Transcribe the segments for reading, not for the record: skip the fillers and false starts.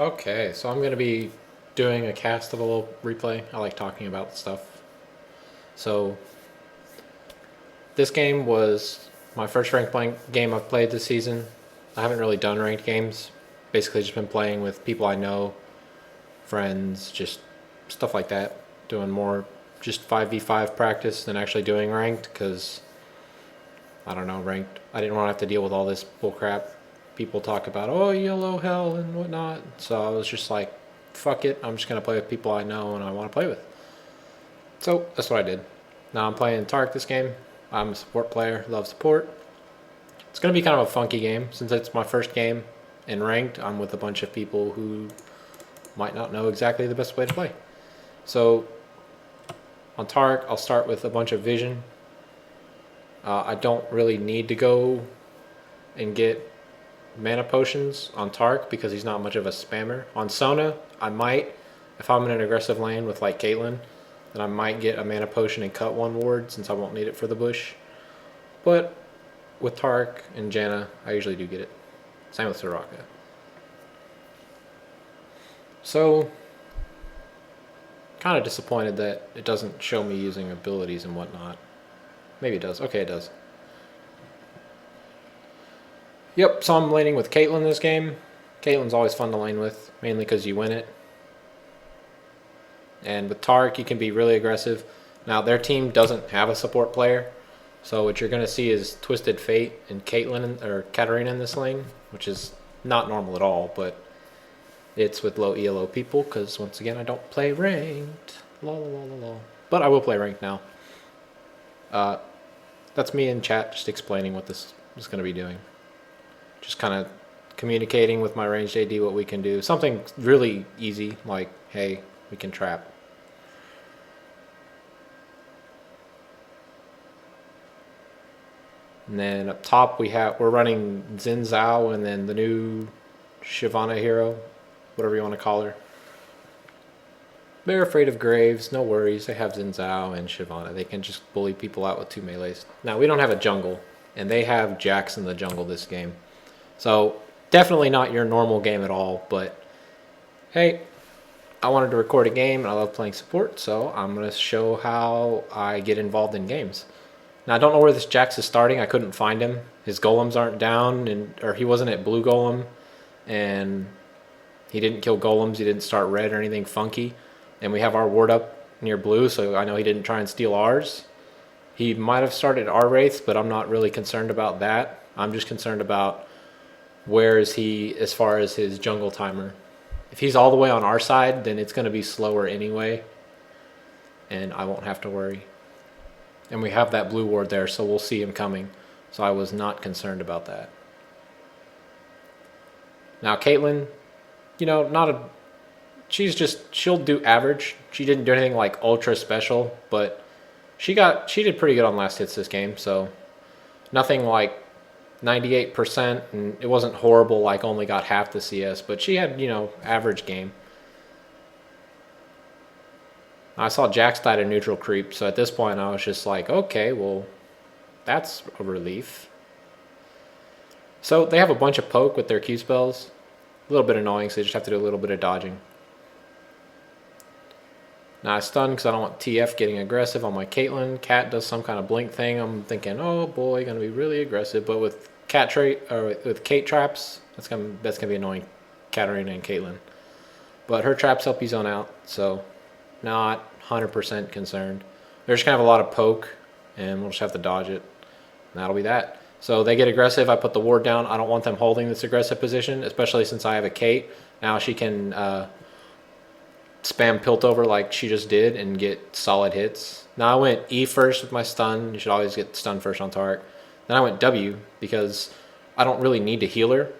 Okay, so I'm going to be doing a cast of a little replay. I like talking about stuff. So, this game was my first ranked game I've played this season. I haven't really done ranked games. Basically, just been playing with people I know, friends, just stuff like that. Doing more just 5v5 practice than actually doing ranked because, I don't know, ranked. I didn't want to have to deal with all this bullcrap. People talk about, oh, yellow hell and whatnot. So I was just like, fuck it. I'm just going to play with people I know and I want to play with. So that's what I did. Now I'm playing Taric this game. I'm a support player, love support. It's going to be kind of a funky game since it's my first game in ranked. I'm with a bunch of people who might not know exactly the best way to play. So on Taric, I'll start with a bunch of vision. I don't really need to go and get mana potions on Taric because he's not much of a spammer. On Sona, I might, if I'm in an aggressive lane with like Caitlyn, then I might get a mana potion and cut one ward since I won't need it for the bush. But with Taric and Janna, I usually do get it. Same with Soraka. So, kind of disappointed that it doesn't show me using abilities and whatnot. Maybe it does. Okay, it does. Yep, so I'm laning with Caitlyn this game. Caitlyn's always fun to lane with, mainly because you win it. And with Taric, you can be really aggressive. Now, their team doesn't have a support player, so what you're going to see is Twisted Fate and Caitlyn or Katarina in this lane, which is not normal at all, but it's with low ELO people because, once again, I don't play ranked. Lol. But I will play ranked now. That's me in chat just explaining what this is going to be doing. Just kind of communicating with my ranged AD what we can do. Something really easy like, hey, we can trap. And then up top we're running Xin Zhao and then the new Shyvana hero, whatever you want to call her. They're afraid of Graves, no worries. They have Xin Zhao and Shyvana. They can just bully people out with 2 melees. Now we don't have a jungle, and they have Jax in the jungle this game. So definitely not your normal game at all, but hey, I wanted to record a game and I love playing support, so I'm going to show how I get involved in games. Now I don't know where this Jax is starting. I couldn't find him. His golems aren't down, or he wasn't at blue golem, and he didn't kill golems. He didn't start red or anything funky. And we have our ward up near blue, so I know he didn't try and steal ours. He might have started our wraiths, but I'm not really concerned about that. I'm just concerned about where is he as far as his jungle timer. If he's all the way on our side, then it's going to be slower anyway, and I won't have to worry. And we have that blue ward there, so we'll see him coming. So I was not concerned about that. Now Caitlyn, you know, she'll do average. She didn't do anything like ultra special, but she did pretty good on last hits this game, so nothing like 98%, and it wasn't horrible like only got half the CS, but she had, average game. I saw Jax died a neutral creep, so at this point I was just like, okay, well, that's a relief. So they have a bunch of poke with their Q spells. A little bit annoying, so they just have to do a little bit of dodging. Now I stun because I don't want TF getting aggressive on my Caitlyn. Cat does some kind of blink thing. I'm thinking, oh boy, gonna be really aggressive. But with with Kate traps, that's gonna be annoying. Katarina and Caitlyn. But her traps help you zone out, so not 100% concerned. They're just gonna have a lot of poke, and we'll just have to dodge it. And that'll be that. So they get aggressive. I put the ward down. I don't want them holding this aggressive position, especially since I have a Kate. Now she can spam Piltover like she just did and get solid hits. Now I went E first with my stun. You should always get stun first on Taric. Then I went W because I don't really need to heal her.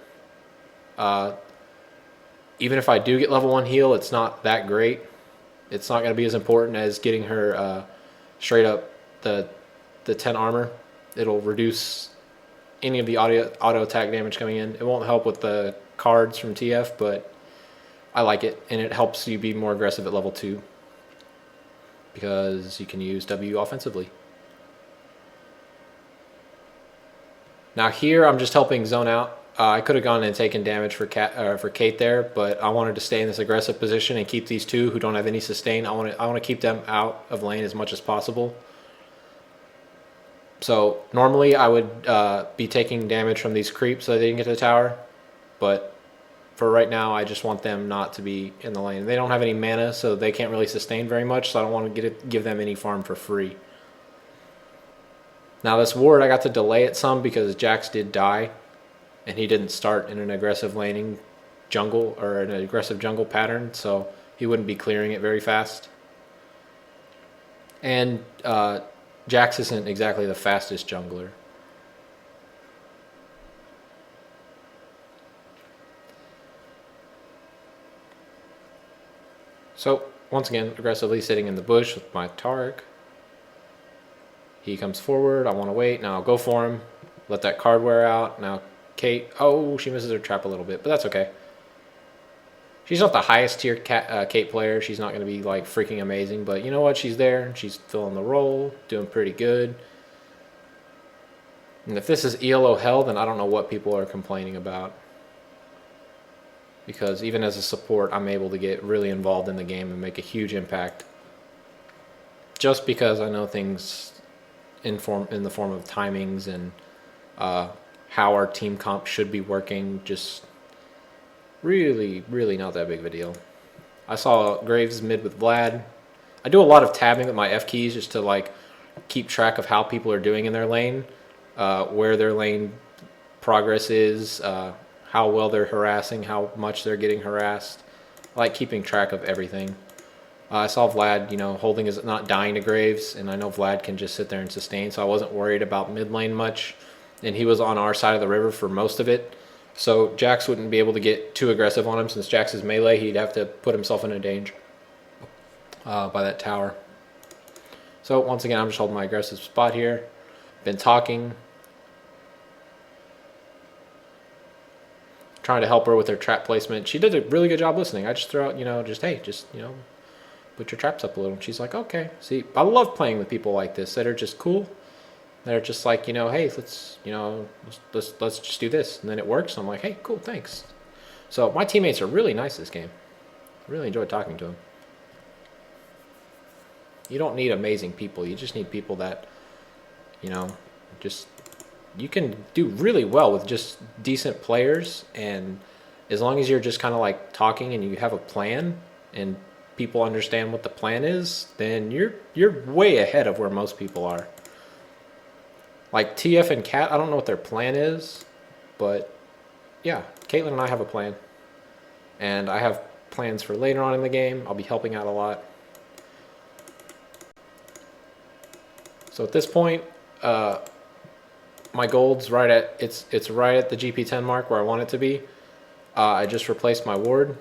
Even if I do get level 1 heal, it's not that great. It's not going to be as important as getting her straight up the 10 armor. It'll reduce any of the auto attack damage coming in. It won't help with the cards from TF, but I like it, and it helps you be more aggressive at level 2 because you can use W offensively. Now here I'm just helping zone out. I could have gone and taken damage for Kate there, but I wanted to stay in this aggressive position and keep these two who don't have any sustain. I want to keep them out of lane as much as possible. So normally I would be taking damage from these creeps so they didn't get to the tower, but for right now I just want them not to be in the lane. They don't have any mana, so they can't really sustain very much, so I don't want to give them any farm for free. Now this ward, I got to delay it some because Jax did die, and he didn't start in an aggressive laning jungle or an aggressive jungle pattern, so he wouldn't be clearing it very fast. And Jax isn't exactly the fastest jungler. So once again, aggressively sitting in the bush with my Taric. He comes forward, I want to wait, now I'll go for him, let that card wear out. Now Kate, oh, she misses her trap a little bit, but that's okay. She's not the highest tier Kate player, she's not going to be like freaking amazing, but you know what, she's there, she's filling the role, doing pretty good. And if this is ELO hell, then I don't know what people are complaining about. Because even as a support, I'm able to get really involved in the game and make a huge impact. Just because I know things in the form of timings and how our team comp should be working, just really not that big of a deal. I saw Graves mid with Vlad. I do a lot of tabbing with my F keys just to like keep track of how people are doing in their lane, where their lane progress is, how well they're harassing, how much they're getting harassed. I like keeping track of everything. I saw Vlad, holding his, not dying to Graves, and I know Vlad can just sit there and sustain, so I wasn't worried about mid lane much. And he was on our side of the river for most of it, so Jax wouldn't be able to get too aggressive on him. Since Jax is melee, he'd have to put himself in a danger by that tower. So once again, I'm just holding my aggressive spot here. Been talking. Trying to help her with her trap placement. She did a really good job listening. I just throw out, hey, put your traps up a little. And she's like, okay. See, I love playing with people like this that are just cool. They're just like, hey, let's just do this. And then it works. And I'm like, hey, cool, thanks. So my teammates are really nice this game. I really enjoyed talking to them. You don't need amazing people. You just need people that, you can do really well with just decent players. And as long as you're just kind of like talking and you have a plan and people understand what the plan is, then you're way ahead of where most people are. Like TF and Kat, I don't know what their plan is, but yeah, Caitlyn and I have a plan. And I have plans for later on in the game. I'll be helping out a lot. So at this point, my gold's right at it's right at the GP10 mark where I want it to be. I just replaced my ward.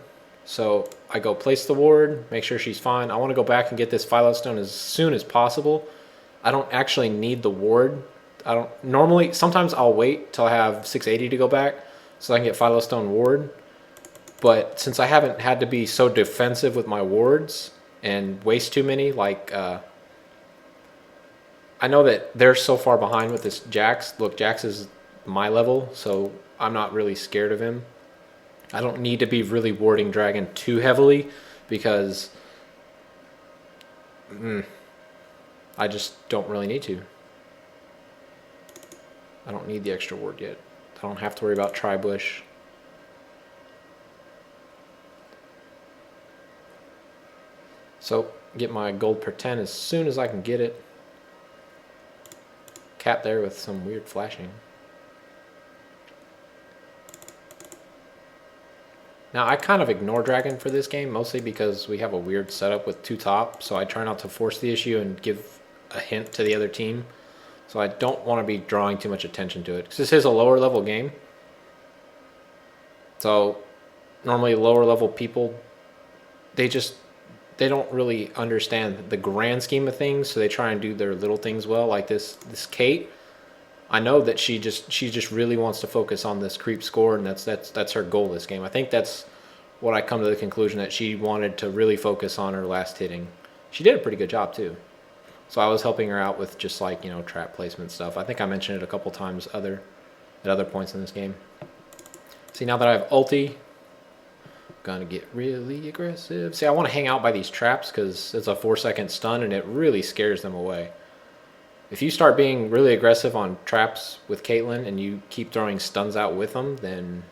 So I go place the ward, make sure she's fine. I want to go back and get this Philo Stone as soon as possible. I don't actually need the ward. Sometimes I'll wait till I have 680 to go back so I can get Philo Stone ward. But since I haven't had to be so defensive with my wards and waste too many, like, I know that they're so far behind with this Jax. Look, Jax is my level, so I'm not really scared of him. I don't need to be really warding Dragon too heavily because I just don't really need to. I don't need the extra ward yet. I don't have to worry about Tri-Bush. So get my gold per 10 as soon as I can get it. Cap there with some weird flashing. Now I kind of ignore Dragon for this game, mostly because we have a weird setup with two top, so I try not to force the issue and give a hint to the other team. So I don't want to be drawing too much attention to it, because this is a lower level game. So normally lower level people, they don't really understand the grand scheme of things, so they try and do their little things well. Like this Kate, I know that she just really wants to focus on this creep score, and that's her goal this game. I think that's what I come to the conclusion, that she wanted to really focus on her last hitting. She did a pretty good job too. So I was helping her out with just like, trap placement stuff. I think I mentioned it a couple times at other points in this game. See, now that I have ulti, gonna get really aggressive. See, I want to hang out by these traps because it's a 4-second stun and it really scares them away. If you start being really aggressive on traps with Caitlyn and you keep throwing stuns out with them, then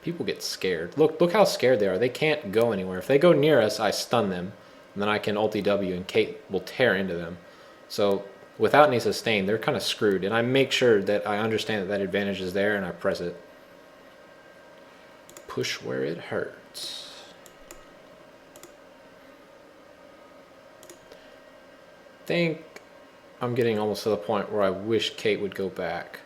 people get scared. Look how scared they are. They can't go anywhere. If they go near us, I stun them, and then I can ulti W and Kate will tear into them. So without any sustain, they're kind of screwed. And I make sure that I understand that that advantage is there and I press it. Push where it hurts. I think I'm getting almost to the point where I wish Kate would go back.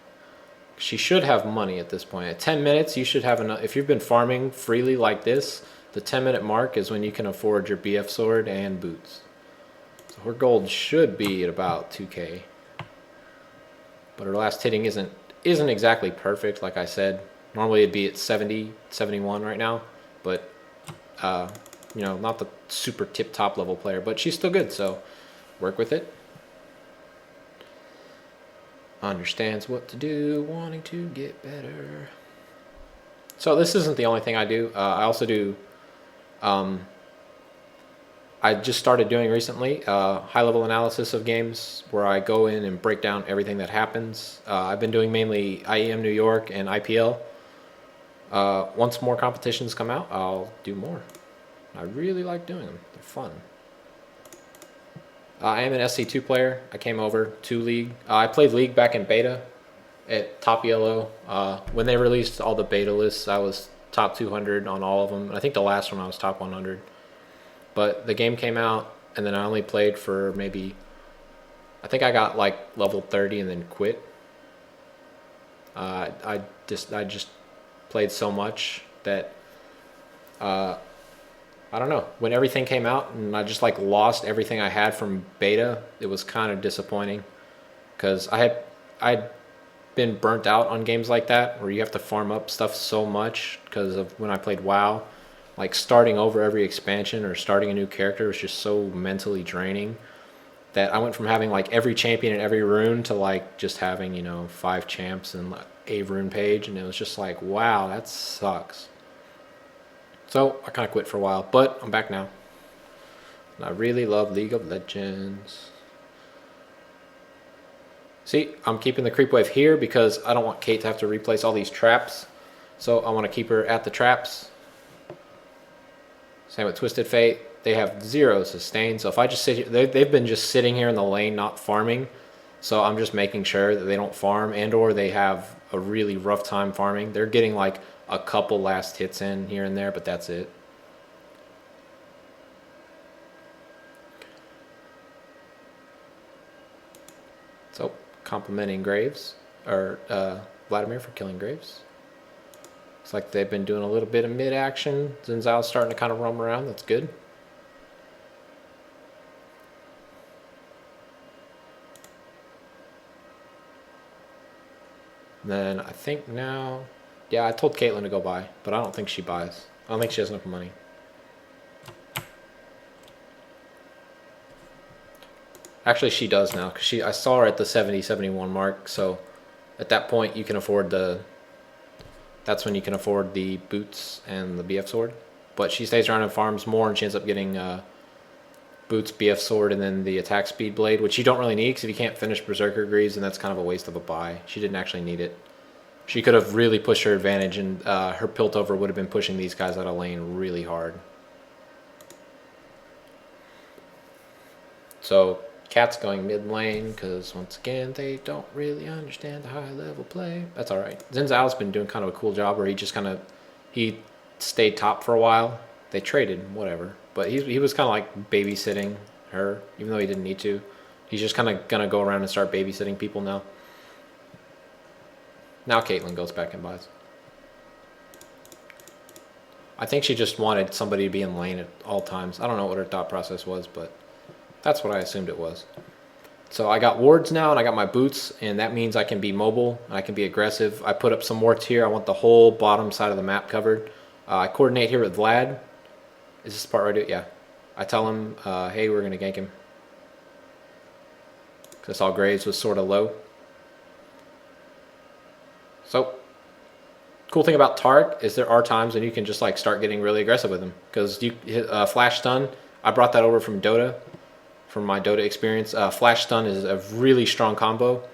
She should have money at this point. At 10 minutes, you should have enough. If you've been farming freely like this, the 10-minute mark is when you can afford your BF sword and boots. So her gold should be at about 2K. But her last hitting isn't exactly perfect, like I said. Normally it'd be at 70, 71 right now. But, you know, not the super tip-top level player. But she's still good, so work with it. Understands what to do, wanting to get better. So this isn't the only thing I do. I also do, I just started doing recently high-level analysis of games where I go in and break down everything that happens. I've been doing mainly IEM New York and IPL. Once more competitions come out, I'll do more. I really like doing them. They're fun. I am an SC2 player. I came over to League. I played League back in beta at Top Yellow. When they released all the beta lists, I was top 200 on all of them. I think the last one I was top 100. But the game came out, and then I only played for maybe, I think I got like level 30 and then quit. I just played so much that I don't know. When everything came out and I just like lost everything I had from beta, it was kind of disappointing because I'd been burnt out on games like that where you have to farm up stuff so much because of when I played WoW. Like starting over every expansion or starting a new character was just so mentally draining that I went from having like every champion in every rune to like just having, you know, 5 champs and a rune page, and it was just like, wow, that sucks. So I kind of quit for a while, but I'm back now. And I really love League of Legends. See, I'm keeping the creep wave here because I don't want Kate to have to replace all these traps. So I want to keep her at the traps. Same with Twisted Fate. They have 0 sustain. So if I just sit here, they've been just sitting here in the lane not farming. So I'm just making sure that they don't farm and or they have a really rough time farming. They're getting like a couple last hits in here and there, but that's it. So, complimenting Graves, or Vladimir for killing Graves. Looks like they've been doing a little bit of mid-action. Xin Zhao's starting to kind of roam around. That's good. And then I think now... Yeah, I told Caitlyn to go buy, but I don't think she buys. I don't think she has enough money. Actually, she does now, because I saw her at the 70, 71 mark, so at that point you can afford that's when you can afford the boots and the BF sword. But she stays around and farms more, and she ends up getting boots, BF sword, and then the attack speed blade, which you don't really need, because if you can't finish Berserker Greaves, then that's kind of a waste of a buy. She didn't actually need it. She could have really pushed her advantage, and her Piltover would have been pushing these guys out of lane really hard. So, Cat's going mid lane, because once again, they don't really understand the high level play. That's alright. Xin Zhao's been doing kind of a cool job where he stayed top for a while. They traded, whatever. But he was kind of like babysitting her, even though he didn't need to. He's just kind of going to go around and start babysitting people now. Now Caitlyn goes back and buys. I think she just wanted somebody to be in lane at all times. I don't know what her thought process was, but that's what I assumed it was. So I got wards now, and I got my boots, and that means I can be mobile, and I can be aggressive. I put up some wards here. I want the whole bottom side of the map covered. I coordinate here with Vlad. Is this the part where I do it? Yeah. I tell him, hey, we're going to gank him. Because I saw Graves was sort of low. So, cool thing about Taric is there are times when you can just like start getting really aggressive with him because you hit flash stun. I brought that over from Dota, from my Dota experience. Flash stun is a really strong combo.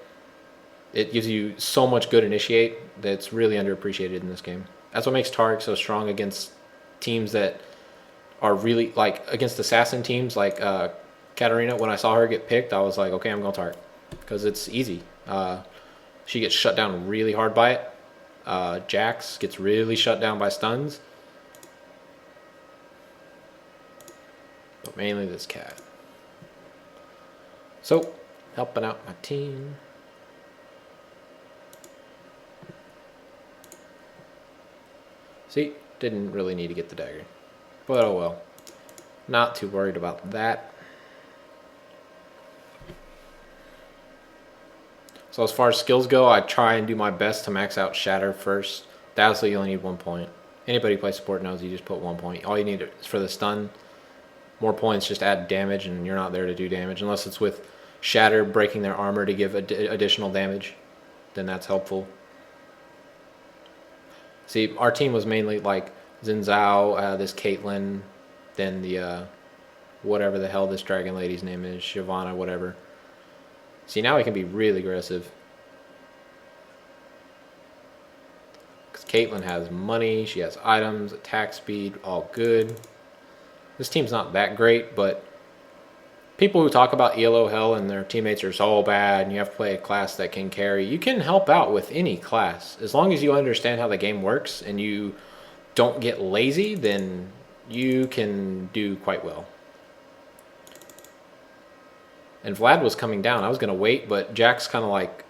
It gives you so much good initiate that's really underappreciated in this game. That's what makes Taric so strong against teams that are really like against assassin teams like Katarina. When I saw her get picked, I was like, okay, I'm going Taric because it's easy. She gets shut down really hard by it. Jax gets really shut down by stuns. But mainly this cat. So, helping out my team. See, didn't really need to get the dagger. But oh well. Not too worried about that. So as far as skills go, I try and do my best to max out Shatter first. Dazzle, you only need 1 point. Anybody who plays support knows you just put 1 point. All you need is for the stun. More points just add damage, and you're not there to do damage. Unless it's with Shatter breaking their armor to give additional damage. Then that's helpful. See, our team was mainly like Xin Zhao, this Caitlyn, then the whatever the hell this dragon lady's name is, Shyvana, whatever. See, now we can be really aggressive. Because Caitlyn has money, she has items, attack speed, all good. This team's not that great, but people who talk about ELO hell and their teammates are so bad and you have to play a class that can carry, you can help out with any class. As long as you understand how the game works and you don't get lazy, then you can do quite well. And Vlad was coming down. I was going to wait, but Jax kind of like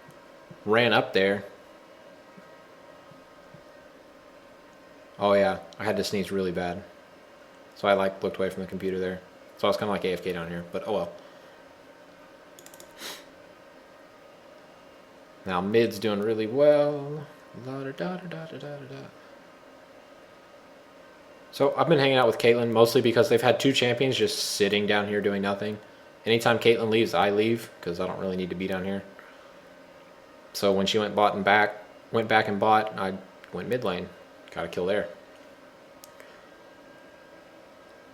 ran up there. Oh yeah, I had to sneeze really bad. So I like looked away from the computer there. So I was kind of like AFK down here, but oh well. Now mid's doing really well. So I've been hanging out with Caitlyn mostly because they've had 2 champions just sitting down here doing nothing. Anytime Caitlyn leaves, I leave because I don't really need to be down here. So when she went back and bought, I went mid lane. Got a kill there.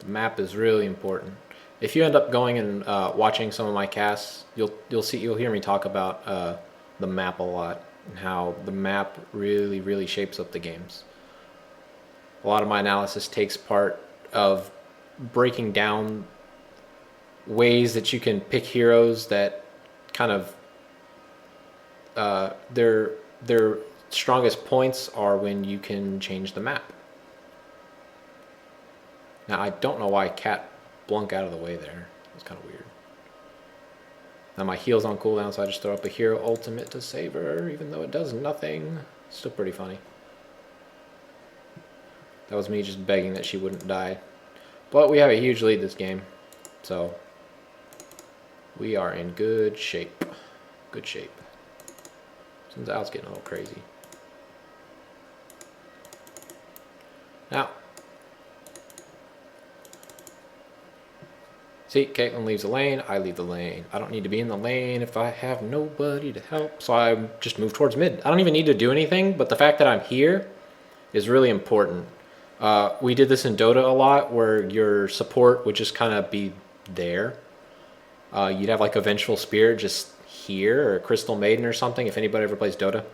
The map is really important. If you end up going and watching some of my casts, you'll hear me talk about the map a lot and how the map really shapes up the games. A lot of my analysis takes part of breaking down ways that you can pick heroes that kind of their strongest points are when you can change the map. Now I don't know why Cat blunk out of the way there. It's kind of weird. Now my heal's on cooldown, so I just throw up a hero ultimate to save her, even though it does nothing. Still pretty funny. That was me just begging that she wouldn't die. But we have a huge lead this game, so we are in good shape. Good shape. Since Al's getting a little crazy. Now, see, Caitlyn leaves the lane, I leave the lane. I don't need to be in the lane if I have nobody to help, so I just move towards mid. I don't even need to do anything, but the fact that I'm here is really important. We did this in Dota a lot, where your support would just kind of be there. You'd have like a Vengeful Spirit just here, or a Crystal Maiden or something, if anybody ever plays Dota.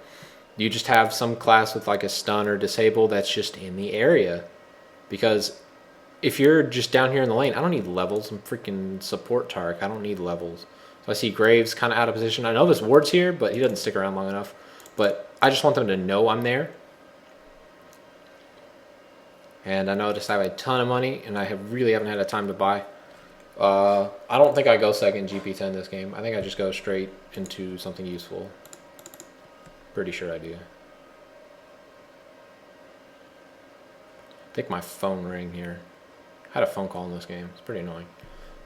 You just have some class with like a stun or disable that's just in the area. Because if you're just down here in the lane, I don't need levels. I'm freaking support Taric. I don't need levels. So I see Graves kind of out of position. I know this ward's here, but he doesn't stick around long enough. But I just want them to know I'm there. And I noticed I have a ton of money, and I really haven't had a time to buy. I don't think I go second GP10 this game. I think I just go straight into something useful. Pretty sure I do. I think my phone rang here. I had a phone call in this game. It's pretty annoying.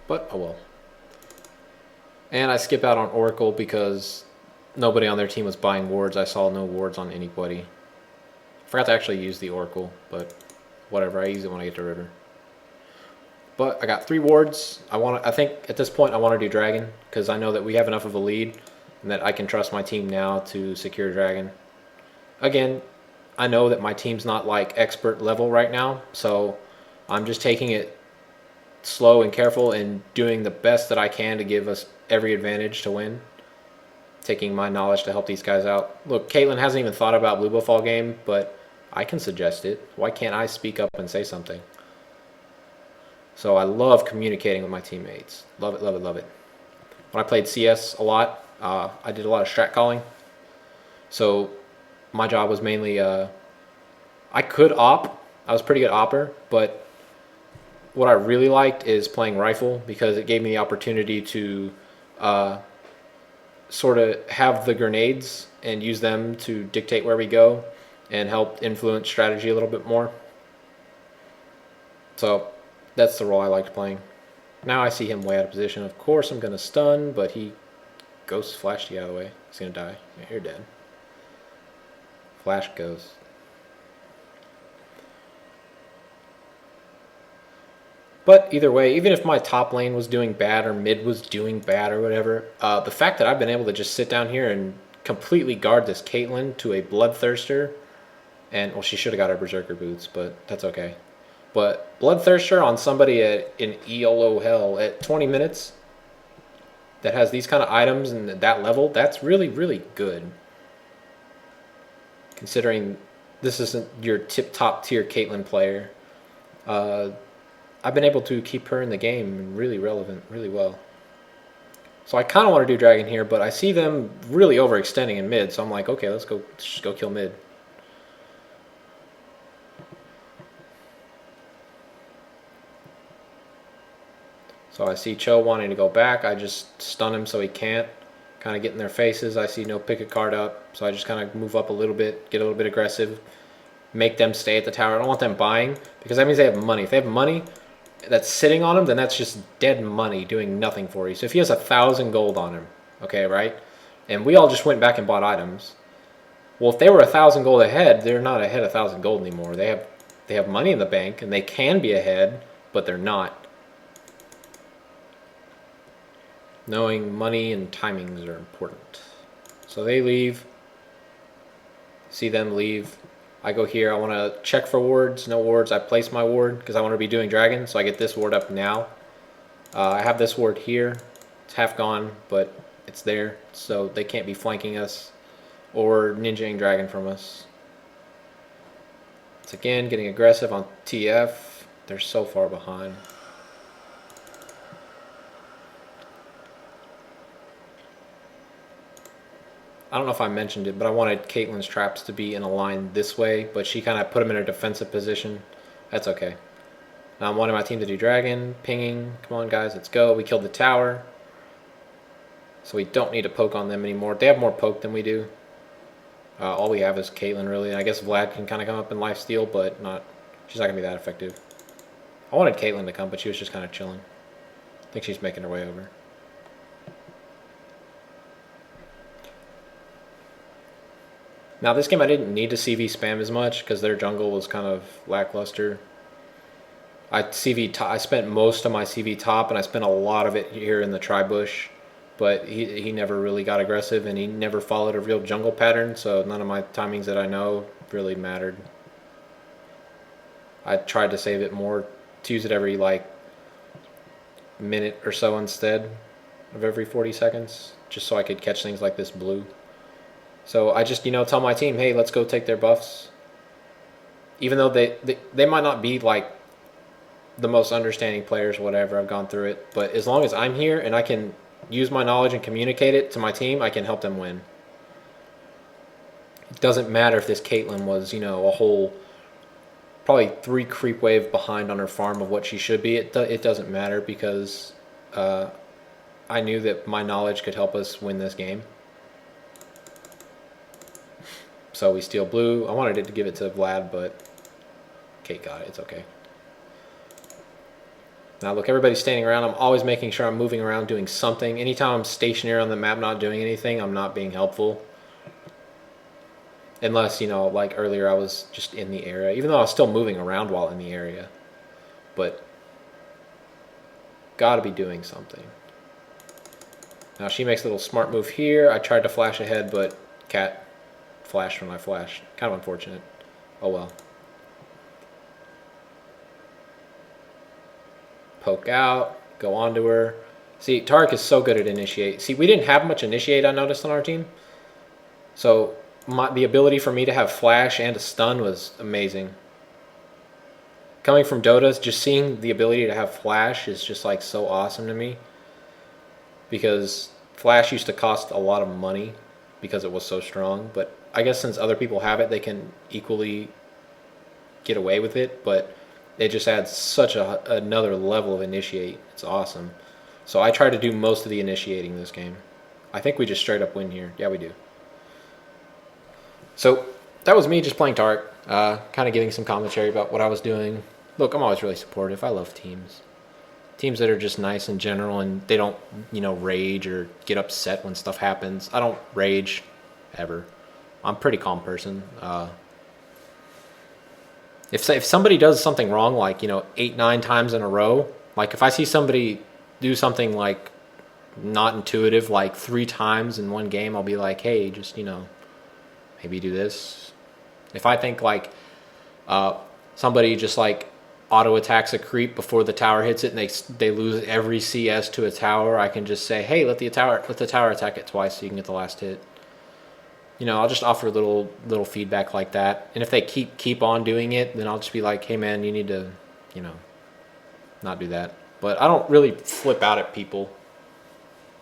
But, oh well. And I skip out on Oracle because nobody on their team was buying wards. I saw no wards on anybody. I forgot to actually use the Oracle, but whatever. I use it when I get to River. But I got 3 wards. I think at this point I want to do Dragon because I know that we have enough of a lead and that I can trust my team now to secure Dragon. Again, I know that my team's not like expert level right now, so I'm just taking it slow and careful and doing the best that I can to give us every advantage to win. Taking my knowledge to help these guys out. Look, Caitlyn hasn't even thought about blue buff all game, but I can suggest it. Why can't I speak up and say something? So I love communicating with my teammates. Love it, love it, love it. When I played CS a lot, I did a lot of strat calling. So my job was mainly, I could op. I was a pretty good opper, but what I really liked is playing rifle because it gave me the opportunity to sort of have the grenades and use them to dictate where we go and help influence strategy a little bit more. So that's the role I liked playing. Now I see him way out of position. Of course I'm going to stun, but he ghost flashed you out of the way. He's going to die. Yeah, you're dead. Flash goes. But either way, even if my top lane was doing bad or mid was doing bad or whatever, the fact that I've been able to just sit down here and completely guard this Caitlyn to a Bloodthirster, and, well, she should have got her Berserker boots, but that's okay. But Bloodthirster on somebody in ELO hell at 20 minutes that has these kind of items and that level, that's really, really good. Considering this isn't your tip-top tier Caitlyn player. I've been able to keep her in the game really relevant, really well. So I kind of want to do Dragon here, but I see them really overextending in mid, so I'm like, okay, let's just go kill mid. So I see Cho wanting to go back. I just stun him so he can't. Kind of get in their faces. I see no pick a card up, so I just kind of move up a little bit, get a little bit aggressive, make them stay at the tower. I don't want them buying, because that means they have money. If they have money that's sitting on him, then that's just dead money doing nothing for you. So if he has 1,000 gold on him, okay, right? And we all just went back and bought items. Well, if they were 1,000 gold ahead, they're not ahead 1,000 gold anymore. They have money in the bank, and they can be ahead, but they're not. Knowing money and timings are important. So they leave. See them leave. I go here. I want to check for wards. No wards. I place my ward because I want to be doing dragon, so I get this ward up now. I have this ward here. It's half gone, but it's there, so they can't be flanking us or ninjaing dragon from us. It's again getting aggressive on TF. They're so far behind. I don't know if I mentioned it, but I wanted Caitlyn's traps to be in a line this way, but she kind of put them in a defensive position. That's okay. Now I'm wanting my team to do dragon, pinging. Come on, guys, let's go. We killed the tower, so we don't need to poke on them anymore. They have more poke than we do. All we have is Caitlyn, really. I guess Vlad can kind of come up and lifesteal, but not. She's not going to be that effective. I wanted Caitlyn to come, but she was just kind of chilling. I think she's making her way over. Now this game I didn't need to CV spam as much because their jungle was kind of lackluster. I spent most of my CV top, and I spent a lot of it here in the tri-bush, but he never really got aggressive, and he never followed a real jungle pattern, so none of my timings that I know really mattered. I tried to save it more, to use it every like minute or so instead of every 40 seconds, just so I could catch things like this blue. So I just, tell my team, hey, let's go take their buffs. Even though they might not be like the most understanding players or whatever, I've gone through it. But as long as I'm here and I can use my knowledge and communicate it to my team, I can help them win. It doesn't matter if this Caitlyn was, a whole, probably 3 creep wave behind on her farm of what she should be. It doesn't matter because I knew that my knowledge could help us win this game. So we steal blue. I wanted it to give it to Vlad, but Kate got it. It's okay. Now look, everybody's standing around. I'm always making sure I'm moving around doing something. Anytime I'm stationary on the map not doing anything, I'm not being helpful. Unless, like earlier I was just in the area. Even though I was still moving around while in the area. But gotta be doing something. Now she makes a little smart move here. I tried to flash ahead, but Cat flashed when I flashed. Kind of unfortunate. Oh well. Poke out, go onto her. See, Taric is so good at initiate. See, we didn't have much initiate, I noticed, on our team. So the ability for me to have flash and a stun was amazing. Coming from Dota's, just seeing the ability to have flash is just like so awesome to me. Because flash used to cost a lot of money because it was so strong. But I guess since other people have it, they can equally get away with it. But it just adds such another level of initiate. It's awesome. So I try to do most of the initiating this game. I think we just straight up win here. Yeah, we do. So that was me just playing Taric, kind of giving some commentary about what I was doing. Look, I'm always really supportive. I love teams. Teams that are just nice in general and they don't, rage or get upset when stuff happens. I don't rage ever. I'm a pretty calm person. If somebody does something wrong, like, 8-9 times in a row, like if I see somebody do something like not intuitive like 3 times in one game, I'll be like, hey, just, maybe do this. If I think like somebody just like auto attacks a creep before the tower hits it and they lose every CS to a tower, I can just say, hey, let the tower attack it twice so you can get the last hit. I'll just offer little feedback like that. And if they keep on doing it, then I'll just be like, hey man, you need to, not do that. But I don't really flip out at people.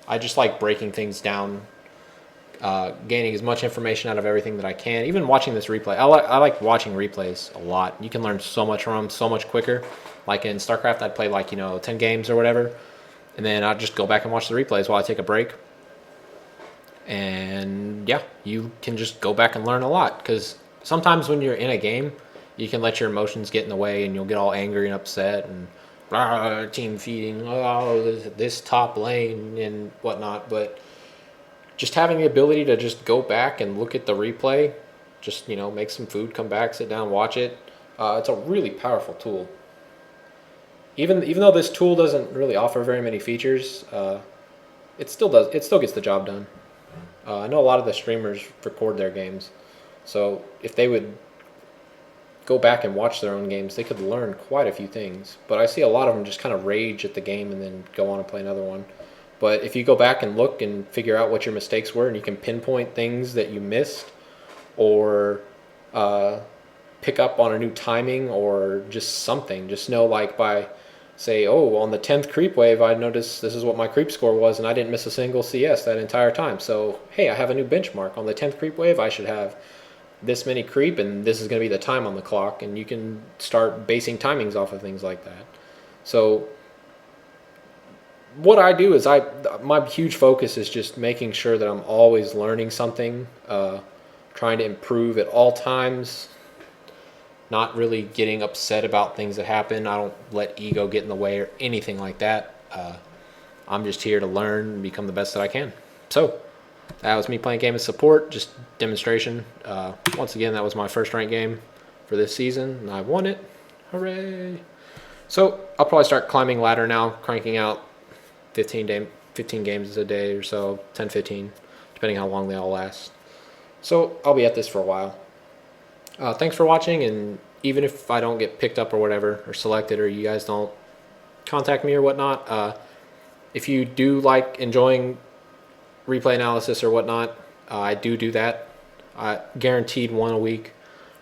I just like breaking things down, gaining as much information out of everything that I can. Even watching this replay, I like watching replays a lot. You can learn so much from them so much quicker. Like in StarCraft, I'd play like 10 games or whatever, and then I'd just go back and watch the replays while I take a break. And yeah, you can just go back and learn a lot, because sometimes when you're in a game, you can let your emotions get in the way and you'll get all angry and upset and team feeding, this top lane and whatnot. But just having the ability to just go back and look at the replay, just, make some food, come back, sit down, watch it. It's a really powerful tool. Even though this tool doesn't really offer very many features, it still gets the job done. I know a lot of the streamers record their games, so if they would go back and watch their own games, they could learn quite a few things. But I see a lot of them just kind of rage at the game and then go on and play another one. But if you go back and look and figure out what your mistakes were, and you can pinpoint things that you missed, or pick up on a new timing or just something, just know, like, by say, oh, on the 10th creep wave, I noticed this is what my creep score was, and I didn't miss a single CS that entire time. So, hey, I have a new benchmark. On the 10th creep wave, I should have this many creep, and this is going to be the time on the clock. And you can start basing timings off of things like that. So what I do is my huge focus is just making sure that I'm always learning something, trying to improve at all times, not really getting upset about things that happen. I don't let ego get in the way or anything like that. I'm just here to learn and become the best that I can. So that was me playing game of support, just demonstration. Once again, that was my first ranked game for this season, and I won it. Hooray! So I'll probably start climbing ladder now, cranking out 15 games a day or so, 10, 15, depending how long they all last. So I'll be at this for a while. Thanks for watching, and even if I don't get picked up or whatever, or selected, or you guys don't contact me or whatnot, if you do like enjoying replay analysis or whatnot, I do that. Guaranteed one a week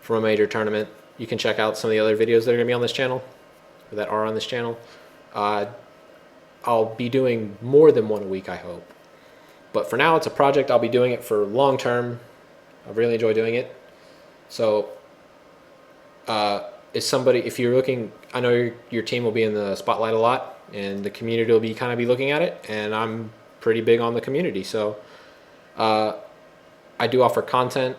from a major tournament. You can check out some of the other videos that are going to be on this channel, or that are on this channel. I'll be doing more than one a week, I hope. But for now, it's a project. I'll be doing it for long term. I really enjoy doing it. So if you're looking, I know your team will be in the spotlight a lot, and the community will be kind of looking at it, and I'm pretty big on the community. So I do offer content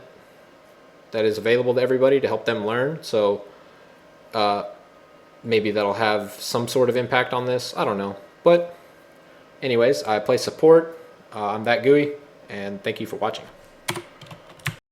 that is available to everybody to help them learn. So maybe that'll have some sort of impact on this. I don't know. But anyways, I play support. I'm that gooey, and thank you for watching.